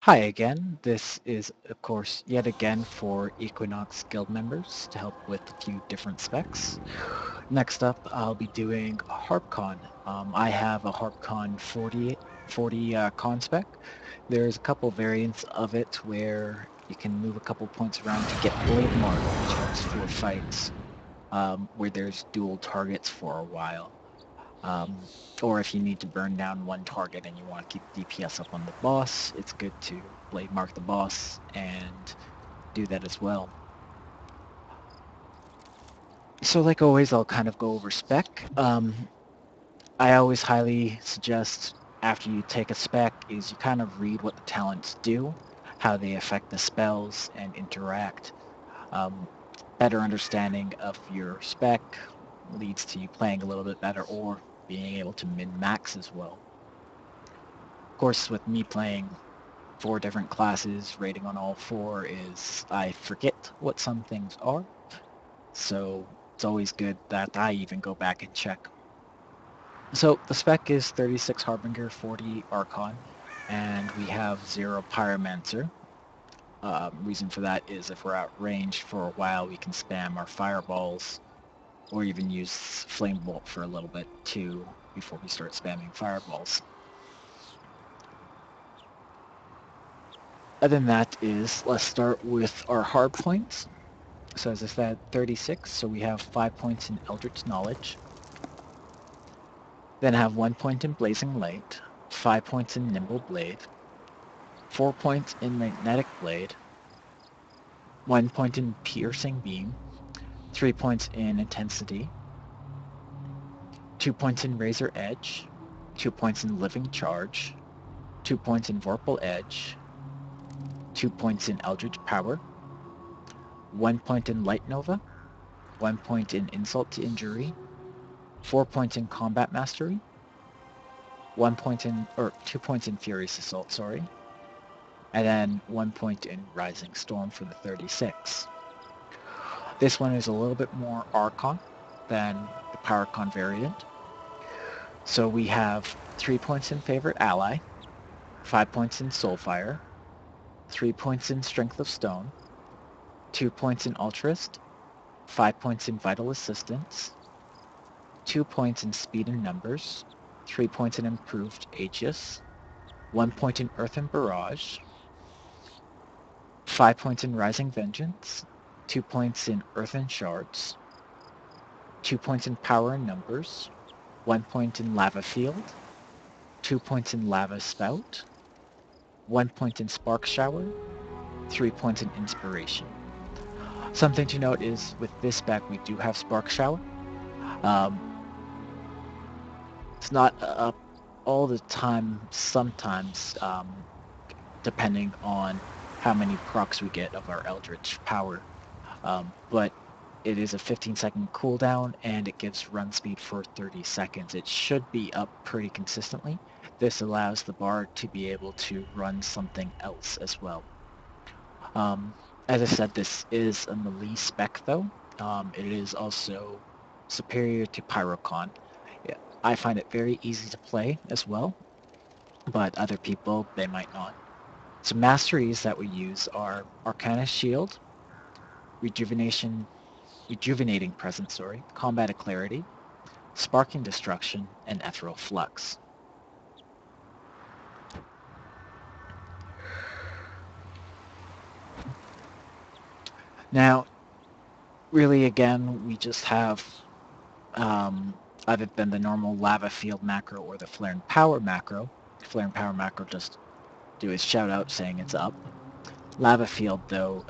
Hi again. This is, of course, yet again for Equinox guild members to help with a few different specs. Next up, I'll be doing Harbchon. I have a Harbchon 40 con spec. There's a couple variants of it where you can move a couple points around to get Blade Mark, which helps for fights where there's dual targets for a while. Um, or if you need to burn down one target and you want to keep DPS up on the boss, it's good to blade mark the boss and do that as well. So like always, I'll kind of go over spec. I always highly suggest after you take a spec is you kind of read what the talents do, how they affect the spells and interact. Um, Better understanding of your spec leads to you playing a little bit better or being able to min-max as well. Of course, with me playing 4 different classes, rating on all 4 is I forget what some things are, so it's always good that I even go back and check. So the spec is 36 Harbinger, 40 Archon, and we have 0 Pyromancer. Reason for that is if we're out range for a while, we can spam our fireballs or even use Flame Bolt for a little bit too before we start spamming fireballs. Other than that is, let's start with our hard points. So as I said, 36, so we have 5 points in Eldritch Knowledge. Then have 1 point in Blazing Light, 5 points in Nimble Blade, 4 points in Magnetic Blade, 1 point in Piercing Beam, 3 points in Intensity, 2 points in Razor Edge, 2 points in Living Charge, 2 points in Vorpal Edge, 2 points in Eldritch Power, 1 point in Light Nova, 1 point in Insult to Injury, 4 points in Combat Mastery, 2 points in Furious Assault, sorry, and then 1 point in Rising Storm for the 36. This one is a little bit more Archon than the Powercon variant. So we have 3 points in Favorite Ally, 5 points in Soulfire, 3 points in Strength of Stone, 2 points in Altruist, 5 points in Vital Assistance, 2 points in Speed and Numbers, 3 points in Improved Aegis, 1 point in Earthen Barrage, 5 points in Rising Vengeance, 2 points in Earthen Shards, 2 points in Power and Numbers, 1 point in Lava Field, 2 points in Lava Spout, 1 point in Spark Shower, 3 points in Inspiration. Something to note is with this spec we do have Spark Shower. Um, it's not up all the time, sometimes depending on how many procs we get of our Eldritch Power. But it is a 15-second cooldown and it gives run speed for 30 seconds. It should be up pretty consistently. This allows the bard to be able to run something else as well. As I said, this is a melee spec though. It is also superior to Pyrocon. Yeah, I find it very easy to play as well, but other people, they might not. So masteries that we use are Arcana Shield, Rejuvenating Presence, Combat Clarity, Sparking Destruction, and Ethereal Flux. Now, really again, we just have other than the normal Lava Field macro or the Flare and Power macro. Flare and Power macro just do his shout out saying it's up. Lava Field though,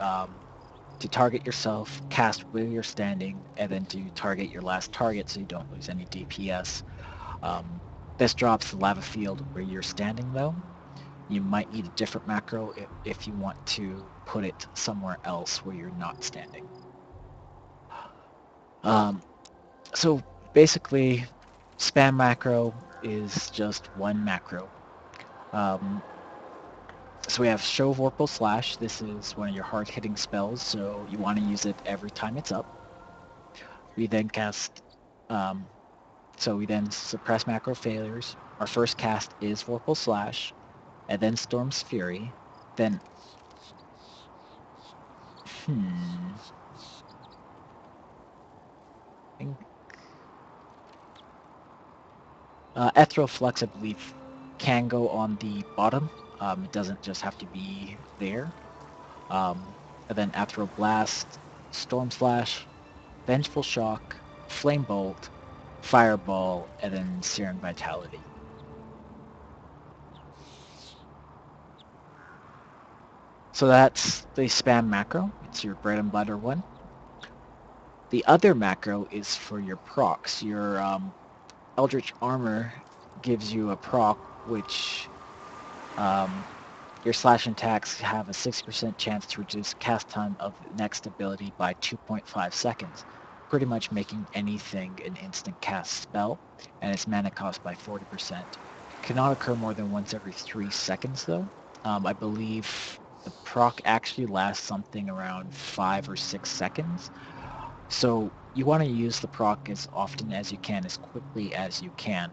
to target yourself, cast where you're standing, and then to target your last target so you don't lose any DPS. This drops the Lava Field where you're standing though. You might need a different macro if you want to put it somewhere else where you're not standing. So basically, spam macro is just one macro. Um, so we have Show Vorpal Slash. This is one of your hard-hitting spells, so you want to use it every time it's up. We then cast, so we then suppress macro failures. Our first cast is Vorpal Slash, and then Storm's Fury, Then, I think, Ethereal Flux, I believe, can go on the bottom. It doesn't just have to be there. And then Ethereal Blast, Storm Slash, Vengeful Shock, Flame Bolt, Fireball, and then Searing Vitality. So that's the spam macro. It's your bread and butter one. The other macro is for your procs. Your Eldritch Armor gives you a proc which your slashing attacks have a 60% chance to reduce cast time of the next ability by 2.5 seconds, pretty much making anything an instant cast spell, and its mana cost by 40%. Cannot occur more than once every 3 seconds though. I believe the proc actually lasts something around 5 or 6 seconds, so you want to use the proc as often as you can, as quickly as you can.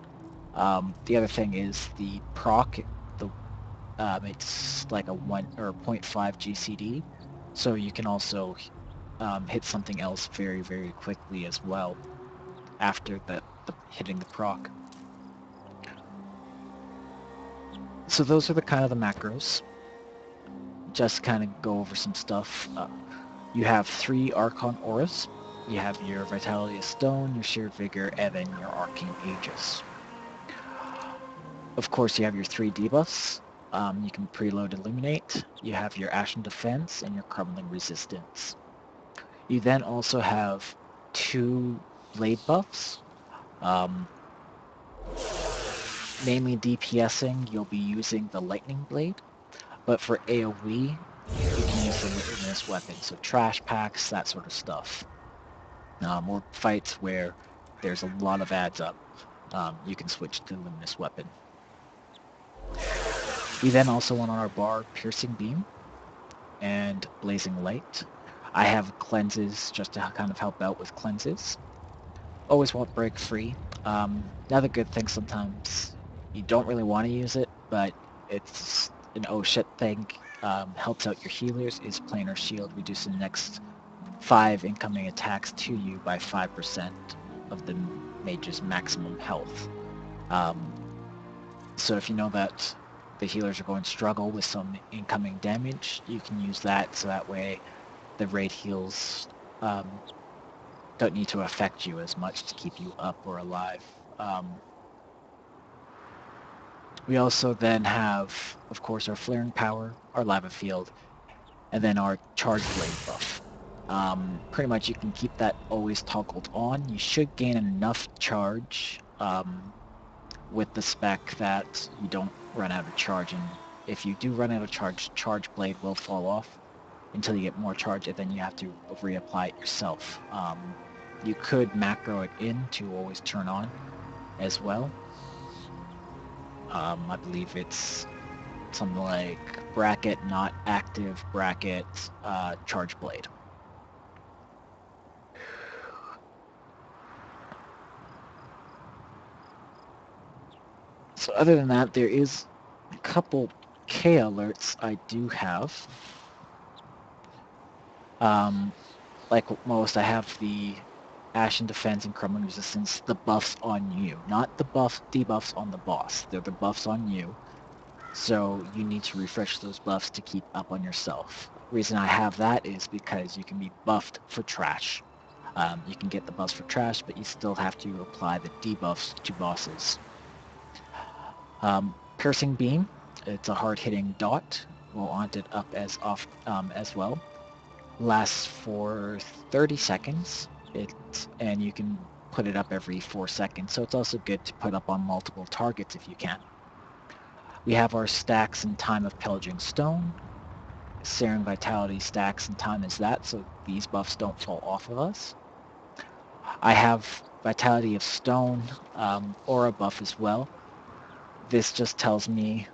The other thing is the proc, it's like a 1 or 0.5 GCD, so you can also hit something else very, very quickly as well after the hitting the proc. So those are the kind of the macros. Just kind of go over some stuff. You have 3 Archon Auras. You have your Vitality of Stone, your Sheer Vigor, and then your Arcane Aegis. Of course, you have your 3 debuffs. You can preload Illuminate. You have your Ashen Defense and your Crumbling Resistance. You then also have 2 Blade buffs. Mainly DPSing, you'll be using the Lightning Blade, but for AoE, you can use the Luminous Weapon, so trash packs, that sort of stuff. Or fights where there's a lot of adds up, you can switch to Luminous Weapon. We then also want on our bar Piercing Beam and Blazing Light. I have cleanses just to kind of help out with cleanses. Always want Break Free. Another good thing sometimes, you don't really want to use it, but it's an oh shit thing. Helps out your healers is Planar Shield, reducing the next 5 incoming attacks to you by 5% of the mage's maximum health. So if you know that the healers are going to struggle with some incoming damage, you can use that, so that way the raid heals don't need to affect you as much to keep you up or alive. We also then have, of course, our Flaring Power, our Lava Field, and then our Charge Blade buff. Pretty much you can keep that always toggled on. You should gain enough charge with the spec that you don't run out of charge, and if you do run out of charge, Charge Blade will fall off until you get more charge, and then you have to reapply it yourself. You could macro it in to always turn on as well. I believe it's something like bracket not active, bracket Charge Blade. So other than that, there is a couple K alerts I do have. Like most, I have the Ashen Defense and Crumbling Resistance, the buffs on you, not the debuffs on the boss. They're the buffs on you. So you need to refresh those buffs to keep up on yourself. The reason I have that is because you can be buffed for trash. You can get the buffs for trash, but you still have to apply the debuffs to bosses. Piercing Beam, it's a hard-hitting dot. We'll aunt it up as well. Lasts for 30 seconds, and you can put it up every 4 seconds, so it's also good to put up on multiple targets if you can. We have our stacks and time of Pillaging Stone. Searing Vitality stacks and time is that, so these buffs don't fall off of us. I have Vitality of Stone, Aura buff as well. This just tells me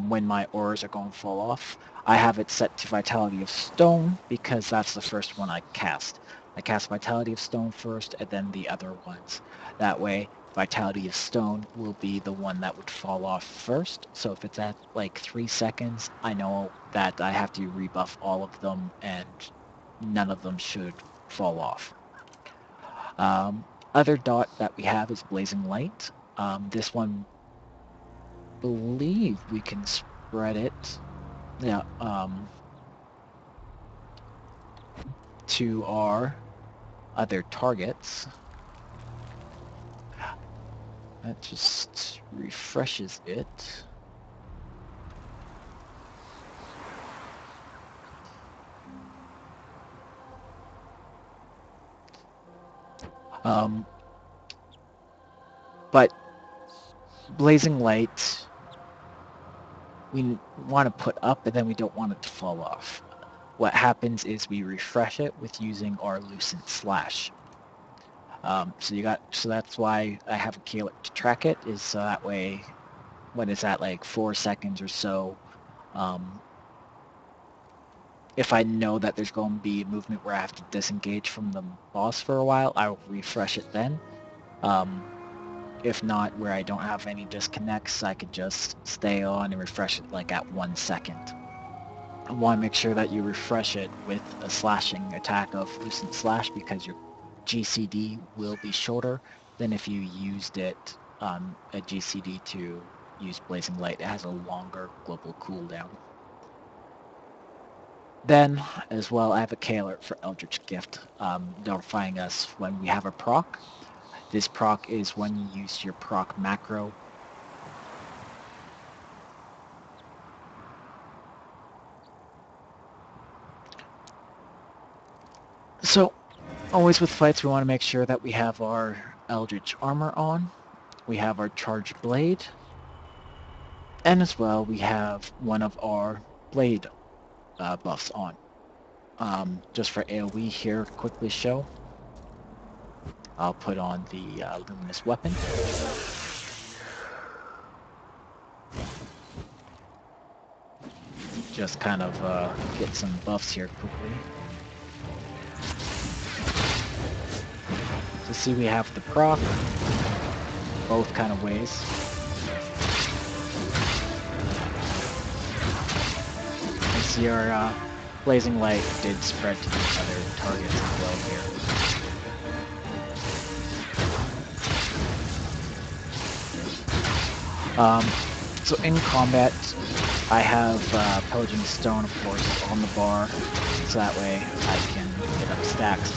when my auras are going to fall off. I have it set to Vitality of Stone because that's the first one I cast. I cast Vitality of Stone first and then the other ones. That way, Vitality of Stone will be the one that would fall off first. So if it's at like 3 seconds, I know that I have to rebuff all of them and none of them should fall off. Other dot that we have is Blazing Light. This one, believe we can spread it. Yeah, to our other targets. That just refreshes it. But Blazing Light, we want to put up, and then we don't want it to fall off. What happens is we refresh it with using our Lucent Slash. So that's why I have a keyword to track it, is so that way when it's at like 4 seconds or so, if I know that there's going to be a movement where I have to disengage from the boss for a while, I'll refresh it then. If not, where I don't have any disconnects, I could just stay on and refresh it like at 1 second. I want to make sure that you refresh it with a slashing attack of Lucent Slash, because your GCD will be shorter than if you used it a GCD to use Blazing Light. It has a longer global cooldown. Then, as well, I have a K alert for Eldritch Gift, notifying us when we have a proc. This proc is when you use your proc macro. So, always with fights, we want to make sure that we have our Eldritch Armor on, we have our Charged Blade, and as well we have one of our Blade buffs on. Just for AoE here, quickly show. I'll put on the Luminous Weapon. Just kind of get some buffs here quickly. So see, we have the proc, both kind of ways. And see our Blazing Light did spread to the other targets as well here. So in combat, I have Pillaging Stone, of course, on the bar, so that way I can get up stacks.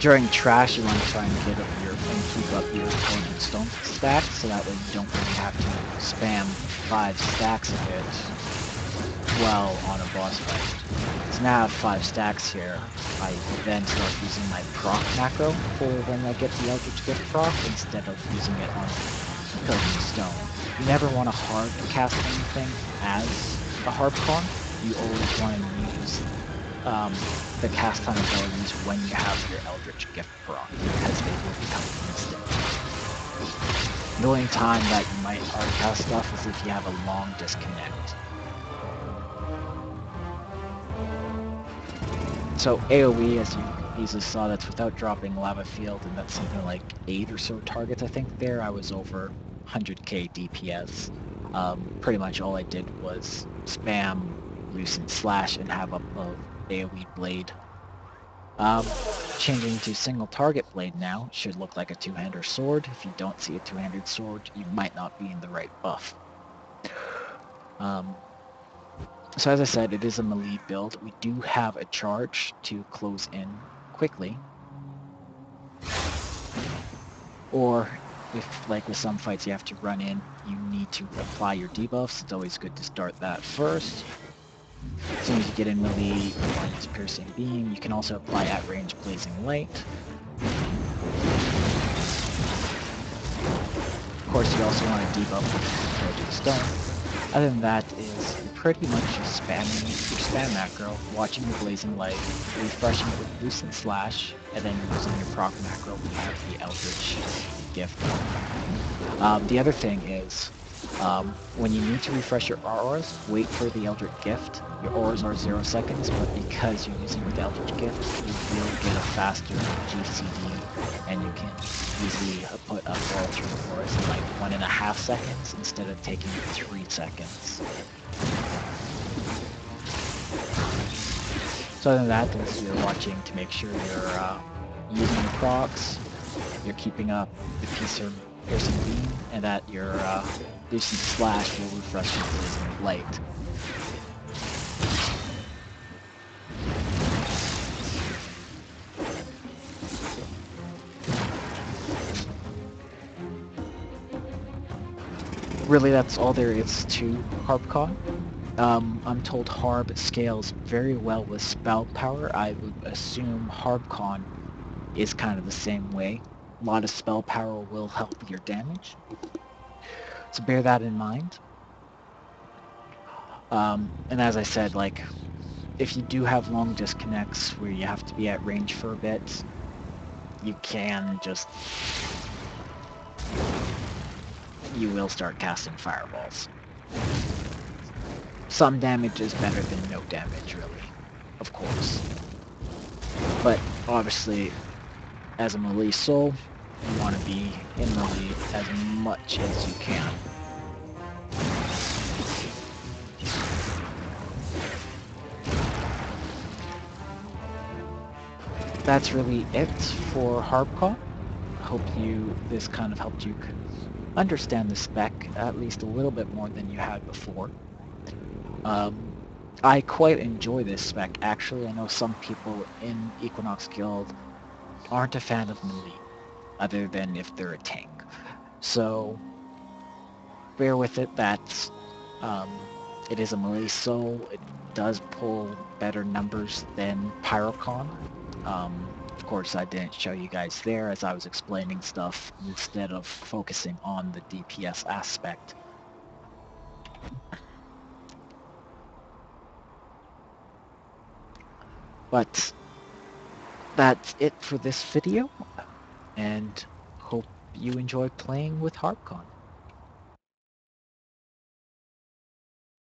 During trash, you want to try and get up and keep up your Pillaging Stone stack, so that way you don't really have to spam 5 stacks of it while on a boss fight. So now I have 5 stacks here. I then start using my proc macro for when I get the Eldritch Gift proc, instead of using it on Pillaging Stone. You never want to hard cast anything as a Harbchon. You always want to use the cast time abilities when you have your Eldritch Gift proc, because they will become instant. The only time that you might hard cast stuff is if you have a long disconnect. So AoE, as you easily saw, that's without dropping Lava Field, and that's something like 8 or so targets I think there. I was over 100k DPS. Pretty much all I did was spam Lucent Slash and have up a AoE blade. Changing to single target blade now should look like a two-handed sword. If you don't see a two-handed sword, you might not be in the right buff. So as I said, it is a melee build. We do have a charge to close in quickly. Or if, like with some fights, you have to run in, you need to apply your debuffs. It's always good to start that first. As soon as you get in melee, you want to use Piercing Beam. You can also apply at range Blazing Light. Of course, you also want to debuff with Pillaging Stone. Other than that is pretty much just spamming your spam macro, watching your Blazing Light, refreshing it with Lucent Slash, and then using your proc macro when you have the Eldritch Gift. The other thing is, When you need to refresh your auras, wait for the Eldritch Gift. Your auras are 0 seconds, but because you're using the Eldritch Gift, you will get a faster GCD, and you can easily put up all 3 auras in like 1.5 seconds instead of taking 3 seconds. So other than that, as you're watching to make sure you're using your procs, you're keeping up the piercing beam, and that your lucid slash will refresh your poison blade. Really, that's all there is to Harbchon. I'm told Harb scales very well with spell power. I would assume Harbchon is kind of the same way. A lot of spell power will help with your damage. So bear that in mind. And as I said, like, if you do have long disconnects where you have to be at range for a bit, you can just... you will start casting fireballs. Some damage is better than no damage, really, of course. But obviously, as a melee soul, you want to be in melee as much as you can. That's really it for Harbchon. Hope this kind of helped you understand the spec at least a little bit more than you had before. I quite enjoy this spec, actually. I know some people in Equinox Guild aren't a fan of melee, other than if they're a tank. So bear with it that it is a melee soul. It does pull better numbers than Pyrocon. Of course, I didn't show you guys there as I was explaining stuff instead of focusing on the DPS aspect. But that's it for this video, and hope you enjoyed playing with Harbchon.